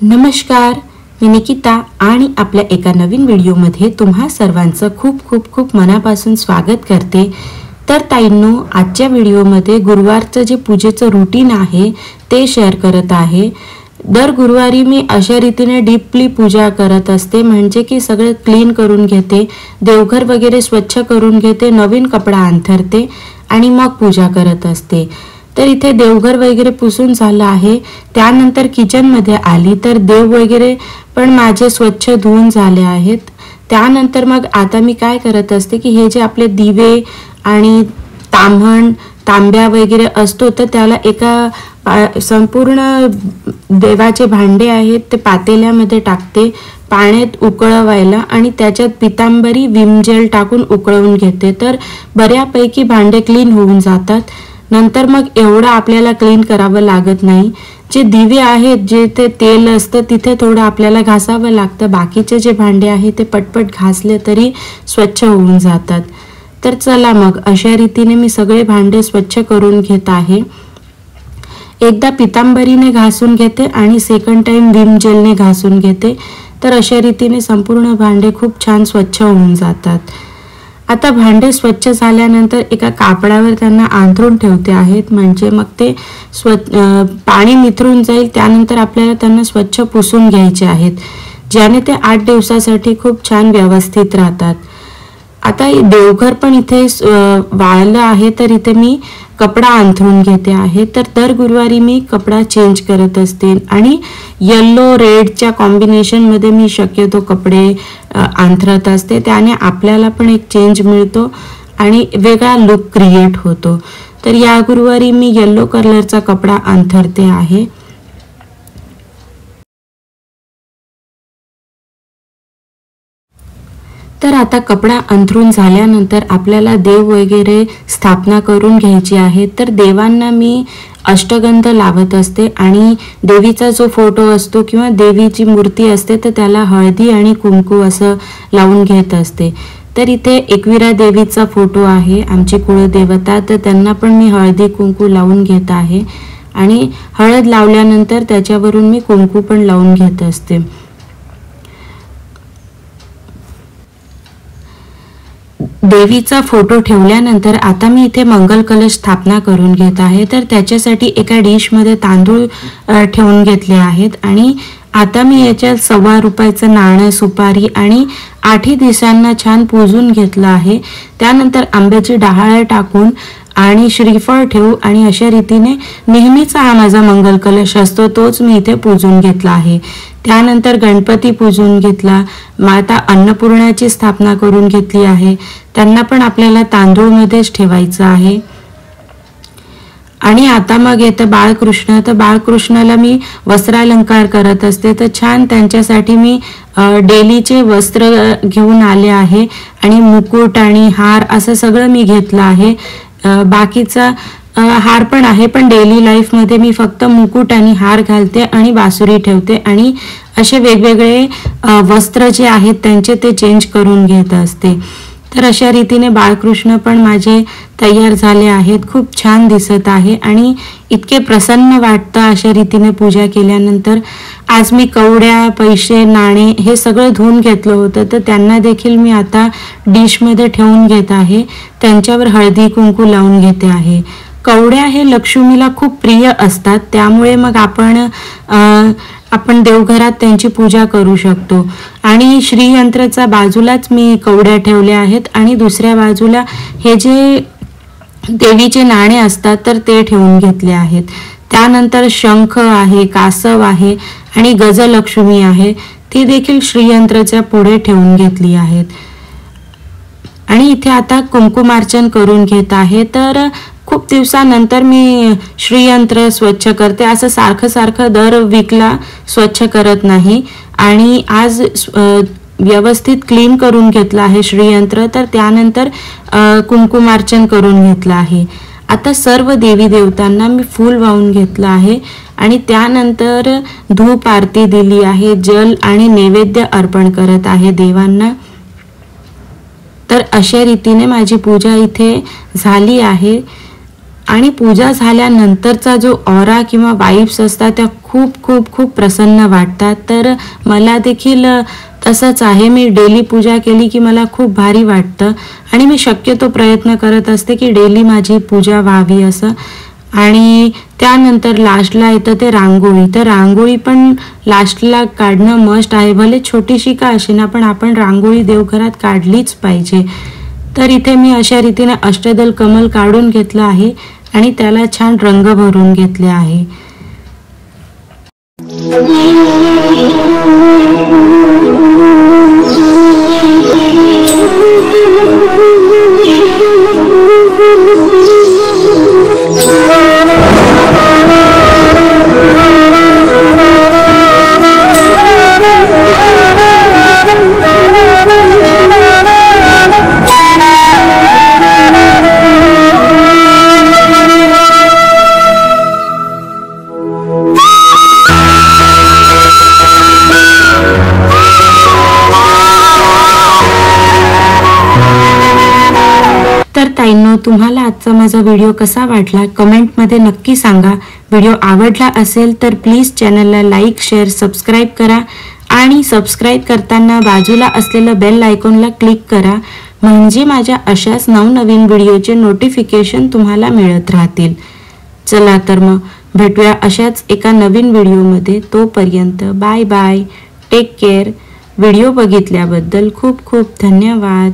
नमस्कार, मी निकिता आणि आपल्या एका नवीन व्हिडिओमध्ये तुम्हा सर्वांचं खूप खूप खूप मनापासून स्वागत करते। तर ताईंनो, आजच्या व्हिडिओमध्ये गुरुवारचं जे पूजेचं रुटीन आहे ते शेअर करत आहे। दर गुरुवारी मी अशा रीतीने डीपली पूजा करत असते, म्हणजे की सगळं क्लीन करून घेते, देवघर वगैरे स्वच्छ करून घेते, नवीन कपडा अंथरते आणि मग पूजा करत असते। तर इथे देवघर वगैरे पुसून झालं आहे। त्यानंतर किचन मध्ये आली तर देव वगैरे पण माझे स्वच्छ धुवून झाले आहेत। त्यानंतर मग आता मी काय करत असते की हे जे आपले दिवे आणि तांब्या वगैरे असतो तर त्याला एका संपूर्ण देवाचे भांडे आहेत ते पातेल्यामध्ये टाकते, पाण्यात उकळवायला आणि त्याच्यात पितांबरी विम जेल टाकून उकळवून घेते। तर बऱ्यापैकी भांडे क्लीन होऊन जातात। नंतर मग एवढं आपल्याला क्लीन करावं लागत नाही। जे दिवे आहेत जे ते तेल असतं तिथे थोडं आपल्याला घासावं लागतं, बाकीचे जे भांडे आहेत ते पटपट घासले तरी स्वच्छ होऊन जातात। तर चला मग अशा रीतीने मी सगळे भांडे स्वच्छ करून घेत आहे। एकदा पितांबरीने घासून घेते आणि सेकंड टाइम विम जेलने घासून घेते। तर अशा रीतीने संपूर्ण भांडे खूप छान स्वच्छ होऊन जातात। आता भांडे स्वच्छ झाल्यानंतर एका कापडावर त्यांना अंथरून ठेवते आहेत, म्हणजे मग ते पाणी निथरून जाईल। त्यानंतर आपल्याला त्यांना स्वच्छ पुसून घ्यायचे आहेत, ज्याने ते 8 दिवसासाठी खूप छान व्यवस्थित राहतात। आता देवघर पण इथे वाळलं आहे, तर इथे मी कपडा अंथरून घेते आहे। तर दर गुरुवारी मी कपडा चेंज करत असते आणि येलो रेडच्या कॉम्बिनेशन मध्ये मी शक्यतो कपडे अंथरत असते, त्याने आपल्याला पण एक चेंज मिळतो आणि वेगळा लुक क्रिएट होतो। तर या गुरुवारी मी येलो कलरचा कपडा अंथरते आहे। तर आता कपडा अंथरून झाल्यानंतर आपल्याला देव वगैरे स्थापना करून घ्यायची आहे। तर देवांना मी अष्टगंध लावत असते आणि देवीचा जो फोटो असतो किंवा देवीची मूर्ती असते तर त्याला हळदी आणि कुंकू असं लावून घेत असते। तर इथे एकविरा देवीचा फोटो आहे, आमची कुळदेवता, तर त्यांना पण मी हळदी कुंकू लावून घेत आहे आणि हळद लावल्यानंतर त्याच्यावरून मी कुंकू पण लावून घेत असते। देवीचा फोटो ठेवल्यानंतर आता मी इथे मंगल कलश स्थापना करून घेत आहे। तर त्याच्यासाठी एका डिश मध्ये तांदूळ ठेवून घेतले आहेत आणि आता मी याच्यात ₹1.25 नाणं, सुपारी आणि 8 दिवसांना छान पुजून घेतलं आहे। त्यानंतर आंब्याची डहाळ टाकून आणि श्रीफळ ठेवू आणि अशा रीतीने नेहमीचा हा माझा मंगल कलश असतो तोच मी इथे पूजून घेतला आहे। त्यानंतर गणपती पूजून घेतला, माता अन्नपूर्णाची स्थापना करून घेतली आहे, त्यांना पण आपल्याला तांदूळ मध्येच ठेवायचं आहे। आणि आता मग येतं बाळकृष्ण। तर बाळकृष्णाला मी वस्त्रालंकार करत असते, तर छान त्यांच्यासाठी मी डेलीचे वस्त्र घेऊन आले आहे आणि मुकुट आणि हार असं सगळं मी घेतलं आहे। बाकीचा हार पण आहे, पण डेली लाईफ मध्ये मी फक्त मुकुट आणि हार घालते आणि बासुरी ठेवते आणि असे वेगवेगळे वस्त्र जे आहेत त्यांचे ते चेंज करून घेत असते। तर अशा रीतीने बाळकृष्ण पण माझे तयार झाले आहेत, खूप छान दिसत आहे आणि इतके प्रसन्न वाटतं अशा रीतीने पूजा केल्यानंतर। आज मी कवड्या, पैसे, नाणे हे सगळं धुवून घेतलं होतं, तर त्यांना देखील मी आता डिश मध्ये ठेवून घेत आहे, त्यांच्यावर हळदी कुंकू लावून घेते आहे। कवड्या हे लक्ष्मीला खूप प्रिय असतात, त्यामुळे मग आपण देवघरात त्यांची पूजा करू शकतो। आणि श्रीयंत्राचा बाजूलाच मी कवड्या ठेवल्या आहेत आणि दुसऱ्या बाजूला हे जे देवीचे नाणे असतात तर ते ठेवून घेतले आहेत। त्यानंतर शंख आहे, कासव आहे आणि गजलक्ष्मी आहे, ती देखील श्रीयंत्राच्या पुढे ठेवून घेतली आहेत। आणि इथे आता कुंकुमार्चन करून घेत आहे। तर खूप दिवसानंतर मी श्रीयंत्र स्वच्छ करते, असं सारखं दर वीकला स्वच्छ करत नाही आणि आज व्यवस्थित क्लीन करून घेतलं आहे श्रीयंत्र। तर त्यानंतर कुंकुमार्चन करून घेतलं आहे। आता सर्व देवी देवतांना मी फूल वाहून घेतलं आहे आणि त्यानंतर धूप आरती दिली आहे, जल आणि नैवेद्य अर्पण करत आहे देवांना। तर अशा रीतीने माझी पूजा इथे झाली आहे आणि पूजा झाल्यानंतरचा जो ऑरा किंवा वाइब्स असतात त्या खूप खूप खूप प्रसन्न वाटतात. तर मला देखील तसंच आहे. मी डेली पूजा केली की मला खूप भारी वाटतं आणि मी शक्यतो प्रयत्न करत असते की डेली माझी पूजा व्हावी असं. आणि त्यानंतर लास्टला येतं ते रांगोळी. तर रांगोळी पण लास्टला काढणं मस्ट आहे, भले छोटीशी का असेना पण आपण रांगोळी देवघरात काढलीच पाहिजे. तर इथे मी अशा रीतीने अष्टदल कमल काढून घेतलं आहे आणि त्याला छान रंग भरून घेतले आहे. तर ताईंनो, तुम्हाला आजचा माझा व्हिडिओ कसा वाटला कमेंटमध्ये नक्की सांगा. व्हिडिओ आवडला असेल तर प्लीज चॅनलला लाईक, शेअर, सबस्क्राईब करा आणि सबस्क्राईब करताना बाजूला असलेलं बेल आयकॉनला क्लिक करा, म्हणजे माझ्या अशाच नवनवीन व्हिडिओचे नोटिफिकेशन तुम्हाला मिळत राहतील. चला तर मग भेटूया अशाच एका नवीन व्हिडिओमध्ये. तोपर्यंत bye bye, take care. Video बघितल्याबद्दल खूप खूप धन्यवाद.